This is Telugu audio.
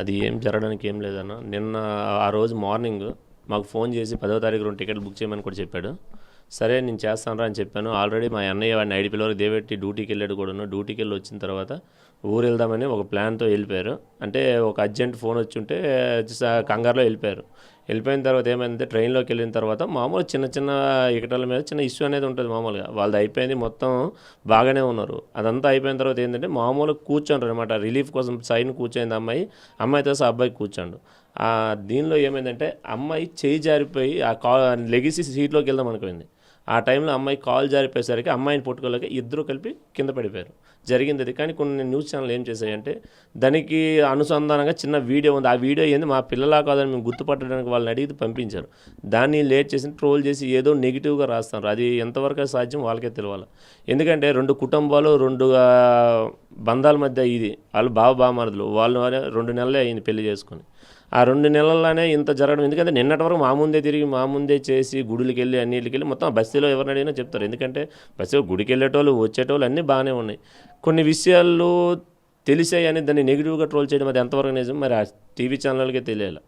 అది ఏం జరగడానికి ఏం లేదన్న. నిన్న ఆ రోజు మార్నింగ్ మాకు ఫోన్ చేసి 10వ తారీఖు 2 టికెట్లు బుక్ చేయమని కూడా చెప్పాడు. సరే నేను చేస్తానురా అని చెప్పాను. ఆల్రెడీ మా అన్నయ్య వాడిని ఐడిపిలో దేవెట్టి డ్యూటీకి వెళ్ళాడు కూడాను. డ్యూటీకి వెళ్ళి వచ్చిన తర్వాత ఊరు వెళ్దామని ఒక ప్లాన్తో వెళ్ళిపోయారు. అంటే ఒక అర్జెంట్ ఫోన్ వచ్చి ఉంటే కంగారులో వెళ్ళిపోయారు. వెళ్ళిపోయిన తర్వాత ఏమైందంటే ట్రైన్లోకి వెళ్ళిన తర్వాత మామూలు చిన్న చిన్న ఇకటాల మీద చిన్న ఇష్యూ అనేది ఉంటుంది మామూలుగా. వాళ్ళది అయిపోయింది, మొత్తం బాగానే ఉన్నారు. అదంతా అయిపోయిన తర్వాత ఏంటంటే మామూలుగా కూర్చోండ్రు అనమాట. రిలీఫ్ కోసం సైన్ కూర్చోయింది అమ్మాయి, అమ్మాయితో అబ్బాయి కూర్చోండు. దీనిలో ఏమైందంటే అమ్మాయి చేయి జారిపోయి లెగిసి సీట్లోకి వెళ్దాం అనుకుంది. ఆ టైంలో అమ్మాయి కాల్ జారిపోయేసరికి అమ్మాయిని పట్టుకోలేక ఇద్దరు కలిపి కింద పడిపోయారు. జరిగింది అది. కానీ కొన్ని న్యూస్ ఛానల్ ఏం చేశాయంటే దానికి అనుసంధానంగా చిన్న వీడియో ఉంది. ఆ వీడియో ఏంది మా పిల్లలా కాదని మేము గుర్తుపట్టడానికి వాళ్ళని అడిగి పంపించారు. దాన్ని లేట్ చేసి ట్రోల్ చేసి ఏదో నెగిటివ్గా రాస్తారు. అది ఎంతవరకు సాధ్యం వాళ్ళకే తెలియాలి. ఎందుకంటే 2 కుటుంబాలు 2 బంధాల మధ్య ఇది. వాళ్ళు బావమరుదులు, వాళ్ళు 2 నెలలే అయింది పెళ్లి చేసుకొని. ఆ 2 నెలల్లోనే ఇంత జరగడం. ఎందుకంటే నిన్నటి వరకు మా ముందే తిరిగి మా ముందే చేసి గుడులకి వెళ్ళి అన్నిటికి వెళ్ళి మొత్తం బస్తీలో ఎవరిని అడిగినా చెప్తారు. ఎందుకంటే బస్తీలో గుడికి వెళ్ళేటోళ్ళు వచ్చేటోళ్ళు అన్నీ బాగానే ఉన్నాయి. కొన్ని విషయాలు తెలిసాయని దాన్ని నెగిటివ్గా ట్రోల్ చేయడం అది ఎంతవరకు నిజం మరి ఆ టీవీ ఛానల్కే తెలియాలి.